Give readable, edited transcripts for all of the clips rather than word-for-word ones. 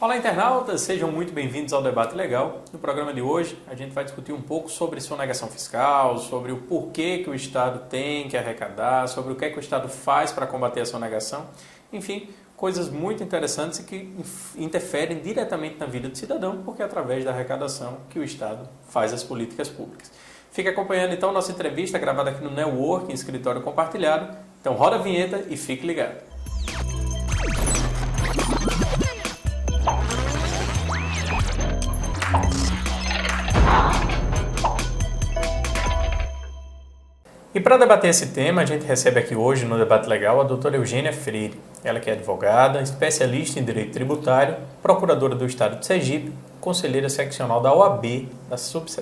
Olá, internautas! Sejam muito bem-vindos ao Debate Legal. No programa de hoje, a gente vai discutir um pouco sobre sonegação fiscal, sobre o porquê que o Estado tem que arrecadar, sobre o que é que o Estado faz para combater a sonegação. Enfim, coisas muito interessantes e que interferem diretamente na vida do cidadão, porque é através da arrecadação que o Estado faz as políticas públicas. Fique acompanhando então nossa entrevista gravada aqui no Network, em Escritório Compartilhado. Então roda a vinheta e fique ligado. E para debater esse tema, a gente recebe aqui hoje no Debate Legal a doutora Eugênia Freire. Ela que é advogada, especialista em direito tributário, procuradora do Estado de Sergipe, conselheira seccional da OAB,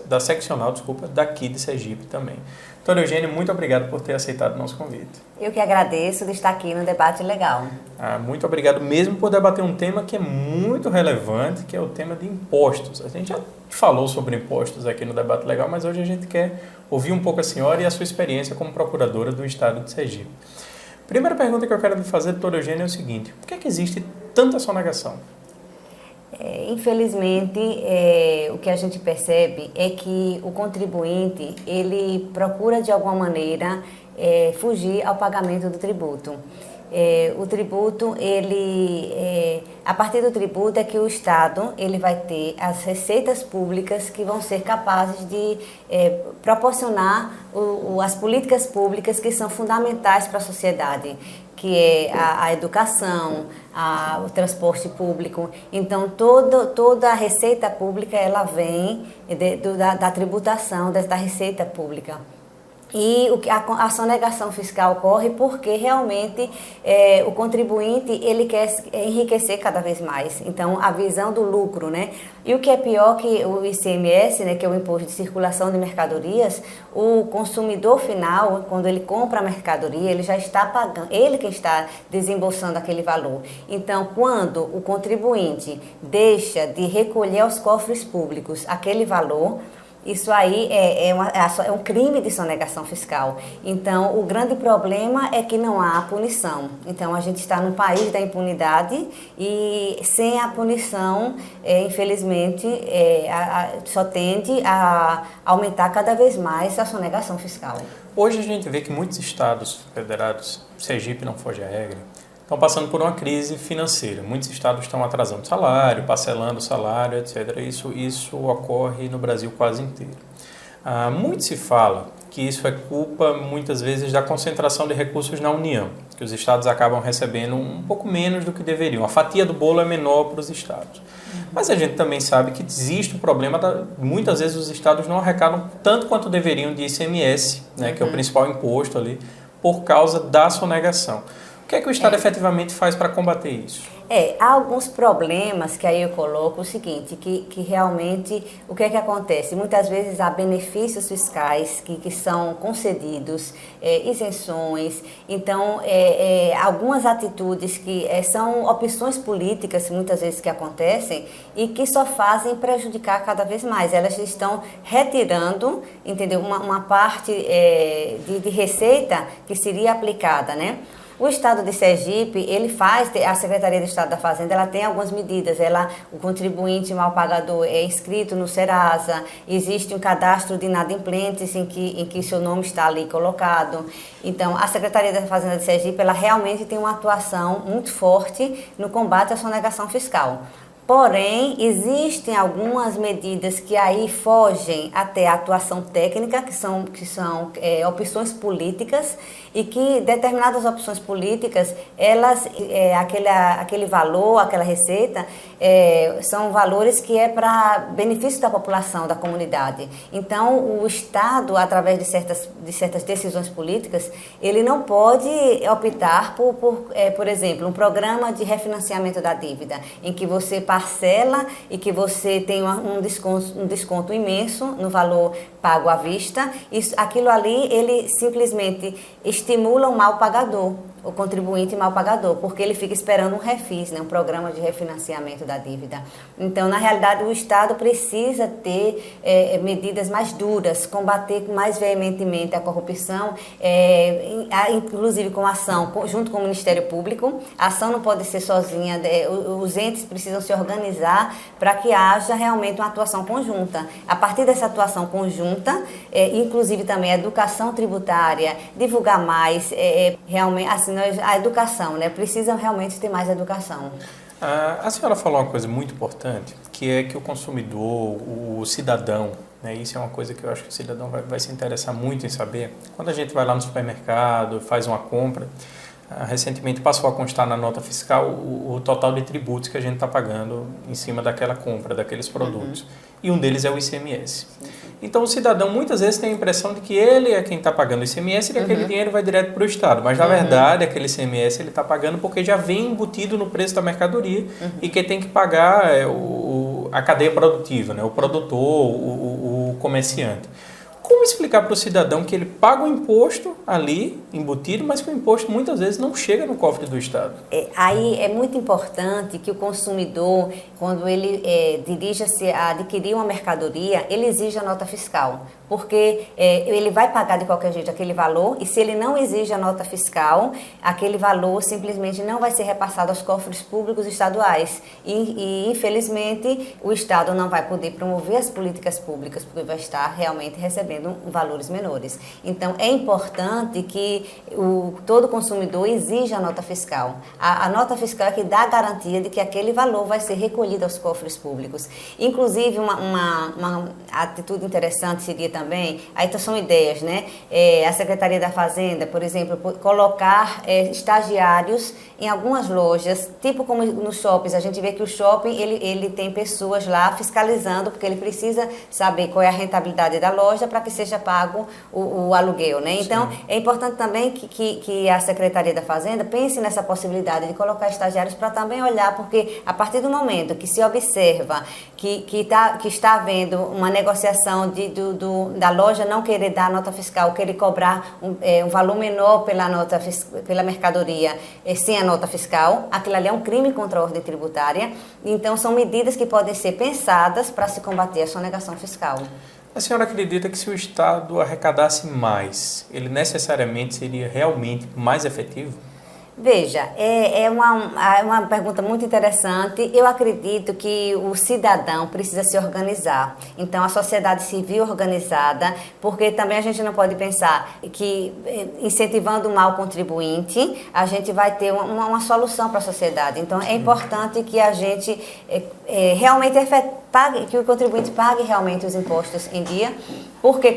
da seccional, daqui de Sergipe também. Doutora Eugênia, muito obrigado por ter aceitado o nosso convite. Eu que agradeço de estar aqui no Debate Legal. Muito obrigado mesmo por debater um tema que é muito relevante, que é o tema de impostos. A gente já falou sobre impostos aqui no Debate Legal, mas hoje a gente quer ouvir um pouco a senhora e a sua experiência como procuradora do Estado de Sergipe. Primeira pergunta que eu quero lhe fazer, doutora Eugênia, é o seguinte: por que é que existe tanta sonegação? Infelizmente, o que a gente percebe é que o contribuinte, ele procura de alguma maneira fugir ao pagamento do tributo. O tributo, a partir do tributo é que o Estado ele vai ter as receitas públicas que vão ser capazes de proporcionar as políticas públicas que são fundamentais para a sociedade, que é a educação, o transporte público. Então, toda a receita pública ela vem da tributação, da receita pública. E a sonegação fiscal ocorre porque realmente o contribuinte ele quer enriquecer cada vez mais. Então, a visão do lucro, né? E o que é pior que o ICMS, né, que é o Imposto de Circulação de Mercadorias, o consumidor final, quando ele compra a mercadoria, ele já está pagando, ele que está desembolsando aquele valor. Então, quando o contribuinte deixa de recolher aos cofres públicos aquele valor, isso aí é um crime de sonegação fiscal. Então, o grande problema é que não há punição. Então, a gente está num país da impunidade e sem a punição, infelizmente, só tende a aumentar cada vez mais a sonegação fiscal. Hoje a gente vê que muitos estados federados, Sergipe não foge à regra, estão passando por uma crise financeira. Muitos estados estão atrasando salário, parcelando salário, etc. Isso ocorre no Brasil quase inteiro. Muito se fala que isso é culpa, muitas vezes, da concentração de recursos na União, que os estados acabam recebendo um pouco menos do que deveriam. A fatia do bolo é menor para os estados. Mas a gente também sabe que existe o problema, muitas vezes os estados não arrecadam tanto quanto deveriam de ICMS, né, que é o principal imposto ali, por causa da sonegação. O que é que o Estado efetivamente faz para combater isso? Há alguns problemas que aí eu coloco o seguinte, que realmente, o que é que acontece? Muitas vezes há benefícios fiscais que são concedidos, isenções, então algumas atitudes que são opções políticas muitas vezes que acontecem e que só fazem prejudicar cada vez mais. Elas estão retirando, entendeu? Uma parte de receita que seria aplicada, né? O Estado de Sergipe, a Secretaria de Estado da Fazenda, ela tem algumas medidas. O contribuinte mal pagador é inscrito no Serasa, existe um cadastro de inadimplentes em que seu nome está ali colocado. Então, a Secretaria da Fazenda de Sergipe, ela realmente tem uma atuação muito forte no combate à sonegação fiscal. Porém, existem algumas medidas que aí fogem até a atuação técnica, que são opções políticas, e que determinadas opções políticas, aquele valor, aquela receita, são valores que é para benefício da população, da comunidade. Então, o Estado, através de certas decisões políticas, ele não pode optar por exemplo, um programa de refinanciamento da dívida, em que você parcela e que você tem um desconto imenso no valor pago à vista. Aquilo ali, ele simplesmente estimula o mal pagador. o contribuinte mal pagador, porque ele fica esperando um refis, né, um programa de refinanciamento da dívida. Então, na realidade, o Estado precisa ter medidas mais duras, combater mais veementemente a corrupção, inclusive com ação junto com o Ministério Público. A ação não pode ser sozinha, os entes precisam se organizar para que haja realmente uma atuação conjunta. A partir dessa atuação conjunta, inclusive também a educação tributária, divulgar mais, realmente, assim, a educação, né? Precisa realmente ter mais educação. A senhora falou uma coisa muito importante, que é que o consumidor, o cidadão, né, isso é uma coisa que eu acho que o cidadão vai se interessar muito em saber. Quando a gente vai lá no supermercado, faz uma compra, recentemente passou a constar na nota fiscal o total de tributos que a gente está pagando em cima daquela compra, daqueles produtos. E um deles é o ICMS. Então, o cidadão muitas vezes tem a impressão de que ele é quem está pagando o ICMS e que aquele dinheiro vai direto para o Estado. Mas, na verdade, aquele ICMS ele está pagando porque já vem embutido no preço da mercadoria e quem tem que pagar é a cadeia produtiva, né? O produtor, o comerciante. Como explicar para o cidadão que ele paga o imposto ali, embutido, mas que o imposto muitas vezes não chega no cofre do Estado? Aí é muito importante que o consumidor, quando ele dirija-se a adquirir uma mercadoria, ele exija a nota fiscal, porque ele vai pagar de qualquer jeito aquele valor, e se ele não exige a nota fiscal, aquele valor simplesmente não vai ser repassado aos cofres públicos estaduais. E infelizmente, o Estado não vai poder promover as políticas públicas, porque vai estar realmente recebendo valores menores. Então, é importante que todo consumidor exija a nota fiscal. A nota fiscal é que dá a garantia de que aquele valor vai ser recolhido aos cofres públicos. Inclusive, uma atitude interessante seria também, aí são ideias, né? A Secretaria da Fazenda, por exemplo, colocar estagiários em algumas lojas, tipo como nos shoppings. A gente vê que o shopping, ele tem pessoas lá fiscalizando, porque ele precisa saber qual é a rentabilidade da loja para que seja pago o aluguel, né? Então, é importante também que a Secretaria da Fazenda pense nessa possibilidade de colocar estagiários para também olhar, porque a partir do momento que se observa que está havendo uma negociação da loja não querer dar nota fiscal, querer cobrar um valor menor pela mercadoria sem a nota fiscal, aquilo ali é um crime contra a ordem tributária. Então, são medidas que podem ser pensadas para se combater a sonegação fiscal. A senhora acredita que se o Estado arrecadasse mais, ele necessariamente seria realmente mais efetivo? Veja, é uma pergunta muito interessante. Eu acredito que o cidadão precisa se organizar. Então, a sociedade civil organizada, porque também a gente não pode pensar que incentivando o mal contribuinte, a gente vai ter uma solução para a sociedade. Então, é importante que a gente realmente que o contribuinte pague realmente os impostos em dia, porque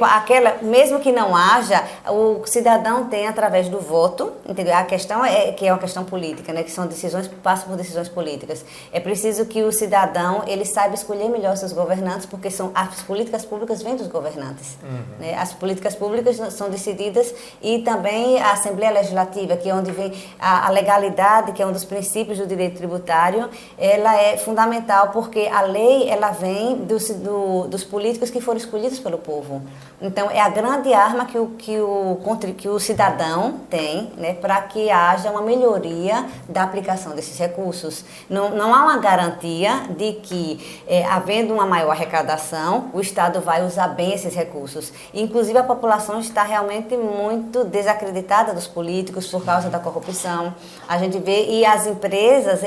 mesmo que não haja, o cidadão tem através do voto, entendeu? A questão que é uma questão política, né? Que são decisões que passam por decisões políticas. É preciso que o cidadão ele saiba escolher melhor seus governantes, porque as políticas públicas vêm dos governantes. Né? As políticas públicas são decididas, e também a Assembleia Legislativa, que é onde vem a legalidade, que é um dos princípios do direito tributário, ela é fundamental, porque a lei ela vem dos políticos que foram escolhidos pelo povo. Então, é a grande arma que o cidadão tem, né, para que haja uma melhoria da aplicação desses recursos. Não há uma garantia de que, havendo uma maior arrecadação, o Estado vai usar bem esses recursos. Inclusive, a população está realmente muito desacreditada dos políticos por causa da corrupção. A gente vê, e as empresas,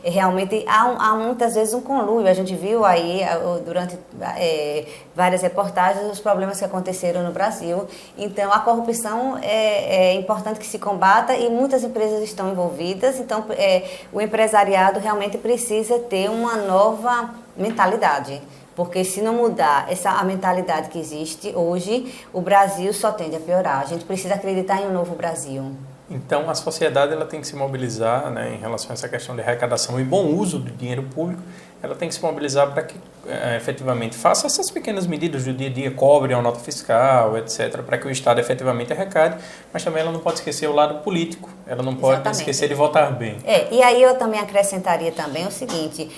realmente, há muitas vezes um conluio. A gente viu aí, durante várias reportagens, os problemas que aconteceram no Brasil. Então, a corrupção é importante que se combata, e muitas empresas estão envolvidas. Então, o empresariado realmente precisa ter uma nova mentalidade, porque se não mudar a mentalidade que existe hoje, o Brasil só tende a piorar. A gente precisa acreditar em um novo Brasil. Então, a sociedade ela tem que se mobilizar, né, em relação a essa questão de arrecadação e bom uso do dinheiro público, ela tem que se mobilizar para que efetivamente faça essas pequenas medidas do dia a dia, cobre a nota fiscal, etc., para que o Estado efetivamente arrecade, mas também ela não pode esquecer o lado político, ela não pode esquecer de votar bem. E aí eu também acrescentaria também o seguinte,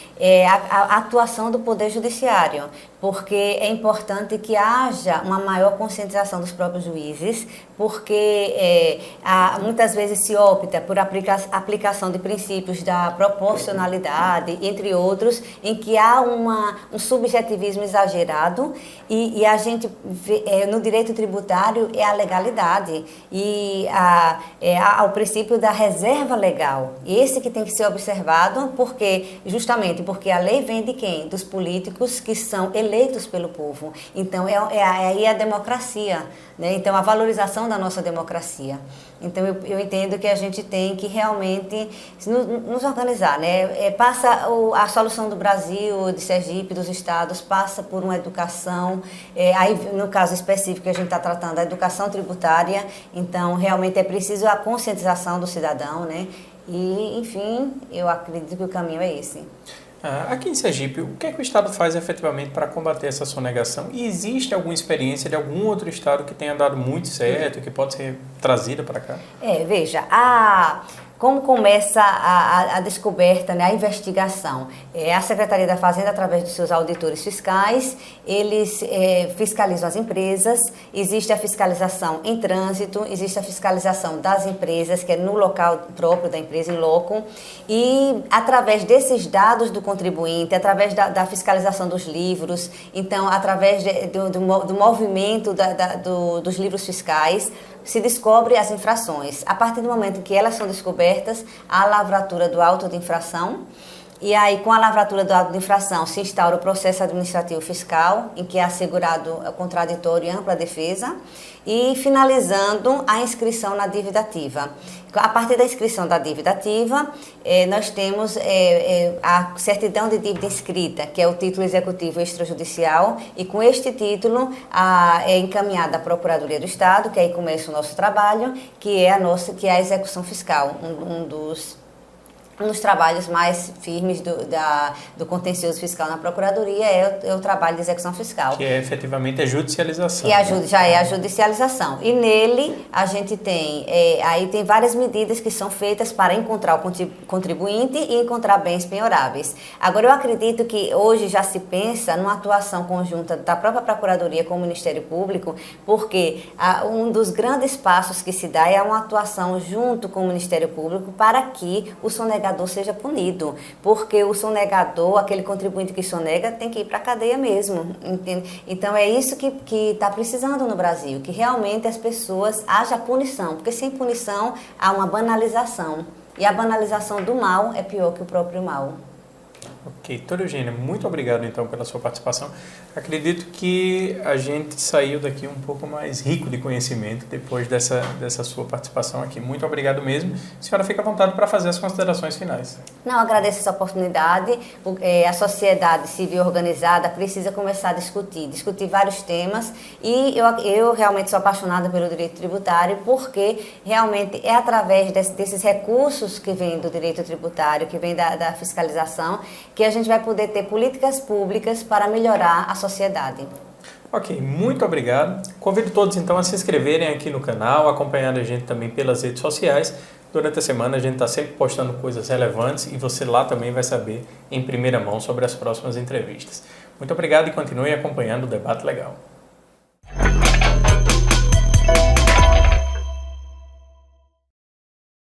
a atuação do Poder Judiciário, porque é importante que haja uma maior conscientização dos próprios juízes, porque muitas vezes se opta por aplicação de princípios da proporcionalidade, entre outros, em que há um subjetivismo exagerado e a gente vê, no direito tributário é a legalidade e o princípio da reserva legal. Esse que tem que ser observado justamente porque a lei vem de quem? Dos políticos que são eleitos pelo povo. Então, aí a democracia, né? Então, a valorização da nossa democracia. Então, eu entendo que a gente tem que realmente nos organizar, né? A solução do Brasil, de Sergipe, dos estados, passa por uma educação, aí no caso específico que a gente está tratando, a educação tributária, então realmente é preciso a conscientização do cidadão, né? E, enfim, eu acredito que o caminho é esse. Aqui em Sergipe, o que é que o Estado faz efetivamente para combater essa sonegação? E existe alguma experiência de algum outro Estado que tenha dado muito certo, que pode ser trazida para cá? Veja, como começa a descoberta, né, a investigação? A Secretaria da Fazenda, através dos seus auditores fiscais, eles fiscalizam as empresas, existe a fiscalização em trânsito, existe a fiscalização das empresas, que é no local próprio da empresa, em loco, e através desses dados do contribuinte, através da fiscalização dos livros, então, através do movimento dos livros fiscais, se descobre as infrações. A partir do momento que elas são descobertas, há a lavratura do auto de infração, e aí com a lavratura do auto de infração se instaura o processo administrativo fiscal, em que é assegurado o contraditório e ampla defesa, e finalizando a inscrição na dívida ativa. A partir da inscrição da dívida ativa, nós temos a certidão de dívida inscrita, que é o título executivo extrajudicial, e com este título é encaminhada à Procuradoria do Estado, que aí começa o nosso trabalho, que é a execução fiscal, um dos trabalhos mais firmes do contencioso fiscal na Procuradoria é o trabalho de execução fiscal. Que é efetivamente a judicialização. Já é a judicialização. E nele a gente aí tem várias medidas que são feitas para encontrar o contribuinte e encontrar bens penhoráveis. Agora, eu acredito que hoje já se pensa numa atuação conjunta da própria Procuradoria com o Ministério Público, porque um dos grandes passos que se dá é uma atuação junto com o Ministério Público para que o sonegador seja punido, porque o sonegador, aquele contribuinte que sonega, tem que ir para a cadeia mesmo, entende? Então é isso que está precisando no Brasil, que realmente as pessoas haja punição, porque sem punição há uma banalização, e a banalização do mal é pior que o próprio mal. Ok, doutora Eugênia, muito obrigado então pela sua participação. Acredito que a gente saiu daqui um pouco mais rico de conhecimento depois dessa sua participação aqui. Muito obrigado mesmo. A senhora fica à vontade para fazer as considerações finais. Não, agradeço essa oportunidade. A sociedade civil organizada precisa começar a discutir vários temas, e eu realmente sou apaixonada pelo direito tributário, porque realmente é através desses recursos que vêm do direito tributário, que vem da fiscalização, que a gente vai poder ter políticas públicas para melhorar a sociedade. Ok, muito obrigado. Convido todos então a se inscreverem aqui no canal, acompanhando a gente também pelas redes sociais. Durante a semana a gente está sempre postando coisas relevantes e você lá também vai saber em primeira mão sobre as próximas entrevistas. Muito obrigado e continue acompanhando o Debate Legal.